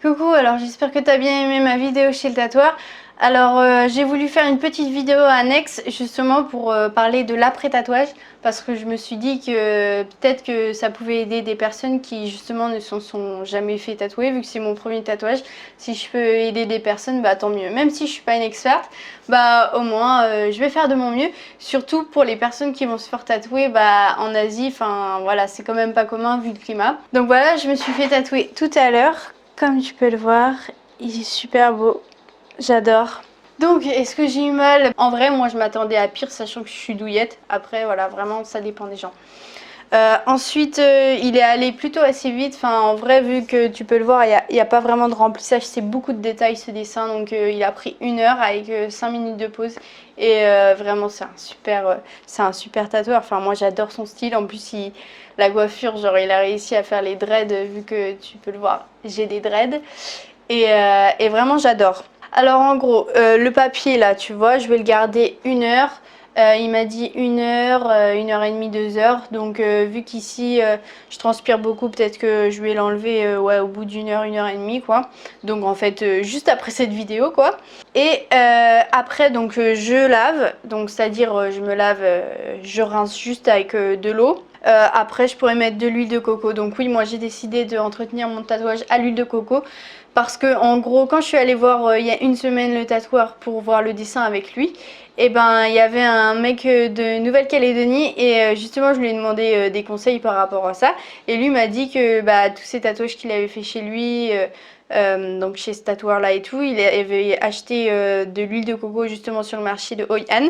Coucou, alors j'espère que tu as bien aimé ma vidéo chez le tatoueur. Alors j'ai voulu faire une petite vidéo annexe justement pour parler de l'après-tatouage parce que je me suis dit que peut-être que ça pouvait aider des personnes qui justement ne se sont jamais fait tatouer vu que c'est mon premier tatouage. Si je peux aider des personnes, bah tant mieux. Même si je suis pas une experte, bah au moins je vais faire de mon mieux. Surtout pour les personnes qui vont se faire tatouer bah, en Asie, enfin voilà, c'est quand même pas commun vu le climat. Donc voilà, je me suis fait tatouer tout à l'heure. Comme tu peux le voir, il est super beau. J'adore. Donc, est-ce que j'ai eu mal? En vrai, moi, je m'attendais à pire, sachant que je suis douillette. Après, voilà, vraiment, ça dépend des gens. Ensuite, il est allé plutôt assez vite. Enfin, en vrai, vu que tu peux le voir, il n'y a pas vraiment de remplissage. C'est beaucoup de détails, ce dessin. Donc, il a pris 1 heure avec 5 minutes de pause. Et vraiment, c'est un super tatoueur. Enfin, moi, j'adore son style. En plus, la coiffure, genre, il a réussi à faire les dreads, vu que tu peux le voir. J'ai des dreads. Et vraiment, j'adore. Alors, en gros, le papier, là, tu vois, je vais le garder 1 heure. Il m'a dit 1 heure, 1 heure et demie, 2 heures. Donc vu qu'ici je transpire beaucoup, peut-être que je vais l'enlever ouais, au bout d'1 heure et demie quoi. Donc en fait juste après cette vidéo quoi. Et après donc je lave, donc c'est-à-dire je me lave, je rince juste avec de l'eau. Après je pourrais mettre de l'huile de coco. Donc oui, moi j'ai décidé d'entretenir mon tatouage à l'huile de coco. Parce que en gros quand je suis allée voir il y a 1 semaine le tatoueur pour voir le dessin avec lui, et ben il y avait un mec de Nouvelle-Calédonie et justement je lui ai demandé des conseils par rapport à ça. Et lui m'a dit que bah, tous ces tatouages qu'il avait fait chez lui, donc chez ce tatoueur là et tout, il avait acheté de l'huile de coco justement sur le marché de Hoi An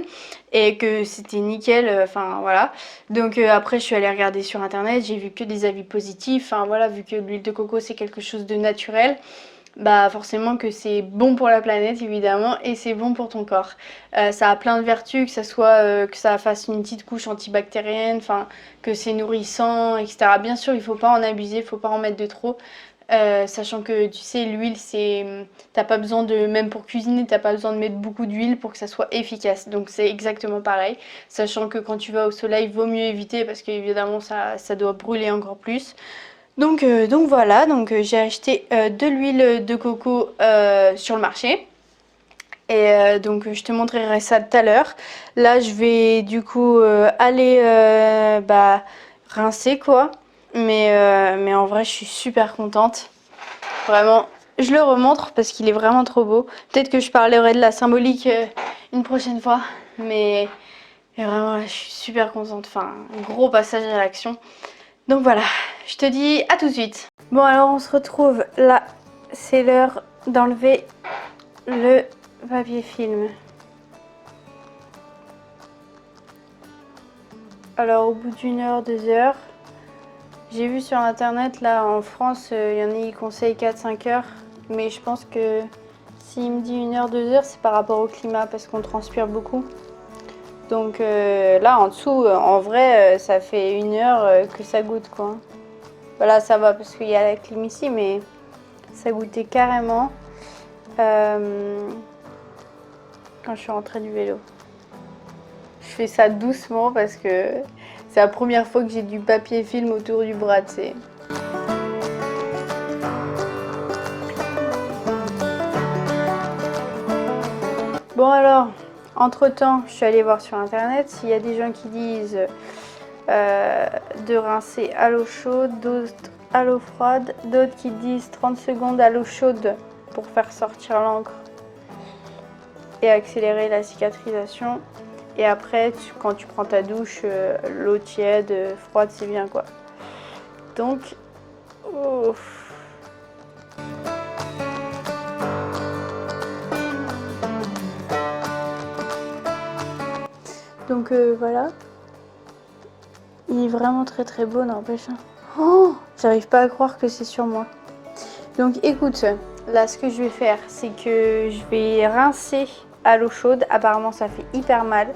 et que c'était nickel, enfin voilà. Donc après je suis allée regarder sur internet, j'ai vu que des avis positifs, enfin voilà, vu que l'huile de coco c'est quelque chose de naturel, bah forcément que c'est bon pour la planète évidemment et c'est bon pour ton corps. Ça a plein de vertus, que ça soit que ça fasse une petite couche antibactérienne, enfin que c'est nourrissant, etc. Bien sûr il faut pas en abuser, il faut pas en mettre de trop. Sachant que tu sais l'huile t'as pas besoin de, même pour cuisiner t'as pas besoin de mettre beaucoup d'huile pour que ça soit efficace, donc c'est exactement pareil, sachant que quand tu vas au soleil vaut mieux éviter parce qu'évidemment ça doit brûler encore plus. Donc voilà, donc j'ai acheté de l'huile de coco sur le marché. Et donc je te montrerai ça tout à l'heure. Là je vais du coup aller bah, rincer quoi. Mais en vrai je suis super contente. Vraiment, je le remontre parce qu'il est vraiment trop beau. Peut-être que je parlerai de la symbolique une prochaine fois. Mais vraiment là, je suis super contente. Enfin, un gros passage à l'action. Donc voilà, je te dis à tout de suite. Bon alors on se retrouve là, c'est l'heure d'enlever le papier film. Alors au bout d'1 heure, 2 heures, j'ai vu sur internet là en France, il y en a qui conseillent 4-5 heures. Mais je pense que s'il me dit 1 heure, 2 heures, c'est par rapport au climat parce qu'on transpire beaucoup. Donc là en dessous, en vrai, ça fait 1 heure que ça goûte quoi. Voilà, ça va parce qu'il y a la clim ici, mais ça goûtait carrément quand je suis rentrée du vélo. Je fais ça doucement parce que c'est la première fois que j'ai du papier film autour du bras, tu sais. Bon alors, entre-temps, je suis allée voir sur internet s'il y a des gens qui disent de rincer à l'eau chaude, d'autres à l'eau froide, d'autres qui disent 30 secondes à l'eau chaude pour faire sortir l'encre et accélérer la cicatrisation. Et après, quand tu prends ta douche, l'eau tiède, froide, c'est bien quoi. Donc, ouf. Donc voilà. Il est vraiment très très beau, n'empêche. Oh, j'arrive pas à croire que c'est sur moi. Donc écoute, là ce que je vais faire, c'est que je vais rincer à l'eau chaude. Apparemment ça fait hyper mal,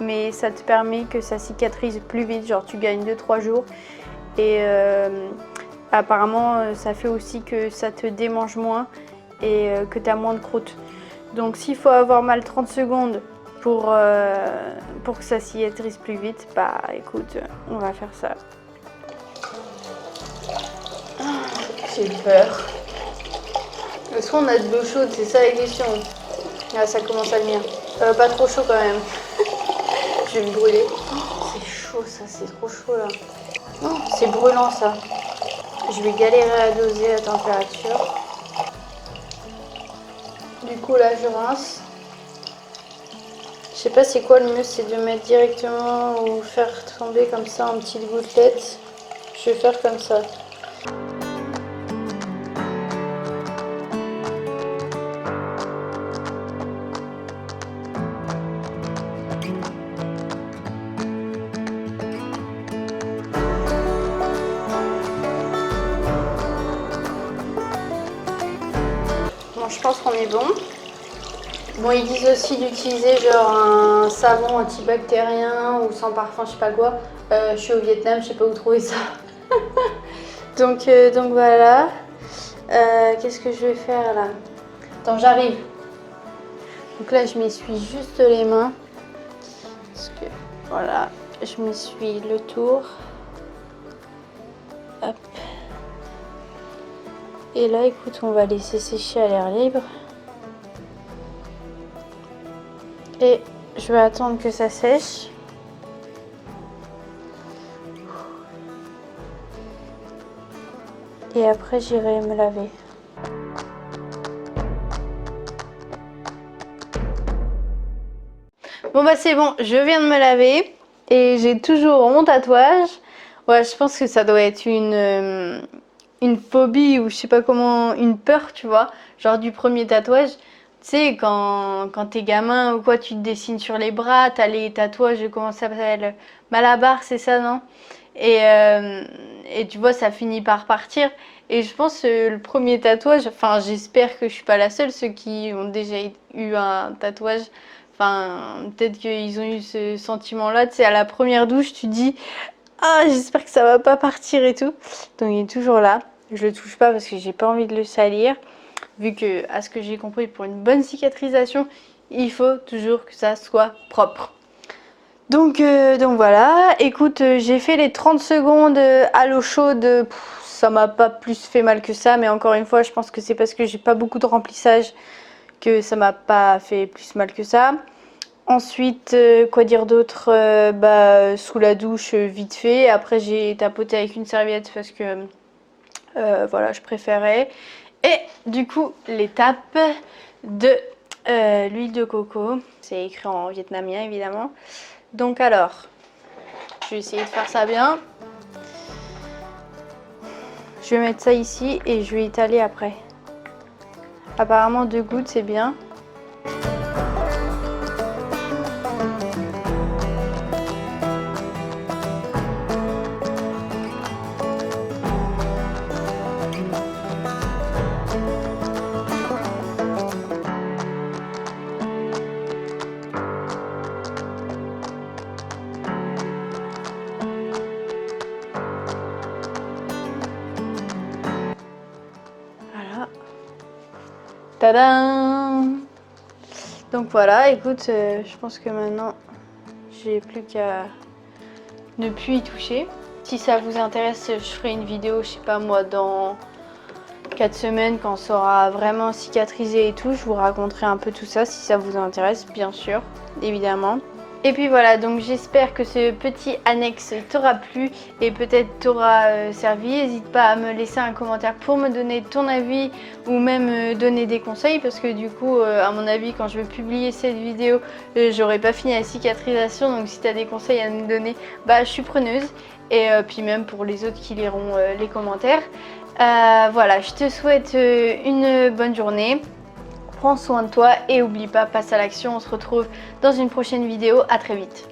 mais ça te permet que ça cicatrise plus vite. Genre tu gagnes 2-3 jours. Et apparemment ça fait aussi que ça te démange moins et que tu as moins de croûte. Donc s'il faut avoir mal 30 secondes pour que ça cicatrise plus vite, bah écoute, on va faire ça. J'ai peur. Est-ce qu'on a de l'eau chaude? C'est ça la question. Là, ça commence à venir. Pas trop chaud quand même. Je vais me brûler. Oh, c'est chaud ça, c'est trop chaud là. Oh, c'est brûlant ça. Je vais galérer à doser la température. Du coup là je rince. Je sais pas c'est quoi le mieux, c'est de mettre directement ou faire tomber comme ça en petites gouttelettes. Je vais faire comme ça. Bon, je pense qu'on est bon. Bon, ils disent aussi d'utiliser genre un savon antibactérien ou sans parfum, je sais pas quoi. Je suis au Vietnam, je sais pas où trouver ça. donc voilà. Qu'est-ce que je vais faire là? Attends, j'arrive. Donc là, je m'essuie juste les mains. Parce que voilà, je m'essuie le tour. Hop. Et là, écoute, on va laisser sécher à l'air libre. Et je vais attendre que ça sèche. Et après, j'irai me laver. Bon bah c'est bon, je viens de me laver et j'ai toujours mon tatouage. Ouais, je pense que ça doit être une phobie ou je sais pas comment, une peur, tu vois, genre du premier tatouage. Tu sais, quand t'es gamin ou quoi, tu te dessines sur les bras, t'as les tatouages, comment ça s'appelle? Malabar, c'est ça, non? Et tu vois, ça finit par partir. Et je pense que le premier tatouage, enfin j'espère que je suis pas la seule, ceux qui ont déjà eu un tatouage, enfin peut-être qu'ils ont eu ce sentiment-là, tu sais, à la première douche, tu te dis « Ah, j'espère que ça va pas partir et tout ». Donc il est toujours là, je le touche pas parce que j'ai pas envie de le salir, vu que, à ce que j'ai compris, pour une bonne cicatrisation, il faut toujours que ça soit propre. Donc voilà, écoute, j'ai fait les 30 secondes à l'eau chaude, ça m'a pas plus fait mal que ça, mais encore une fois, je pense que c'est parce que j'ai pas beaucoup de remplissage que ça m'a pas fait plus mal que ça. Ensuite, quoi dire d'autre? Sous la douche, vite fait. Après, j'ai tapoté avec une serviette parce que, voilà, je préférais. Et du coup, l'étape de l'huile de coco. C'est écrit en vietnamien, évidemment. Donc alors, je vais essayer de faire ça bien. Je vais mettre ça ici et je vais étaler après. Apparemment 2 gouttes c'est bien. Tadam! Donc voilà, écoute, je pense que maintenant j'ai plus qu'à ne plus y toucher. Si ça vous intéresse, je ferai une vidéo, je sais pas moi, dans 4 semaines quand ça aura vraiment cicatrisé et tout. Je vous raconterai un peu tout ça si ça vous intéresse, bien sûr, évidemment. Et puis voilà, donc j'espère que ce petit annexe t'aura plu et peut-être t'aura servi. N'hésite pas à me laisser un commentaire pour me donner ton avis ou même donner des conseils parce que du coup, à mon avis, quand je vais publier cette vidéo, j'aurai pas fini la cicatrisation. Donc si tu as des conseils à me donner, bah je suis preneuse. Et puis même pour les autres qui liront les commentaires. Voilà, je te souhaite une bonne journée. Prends soin de toi et oublie pas, passe à l'action. On se retrouve dans une prochaine vidéo. À très vite.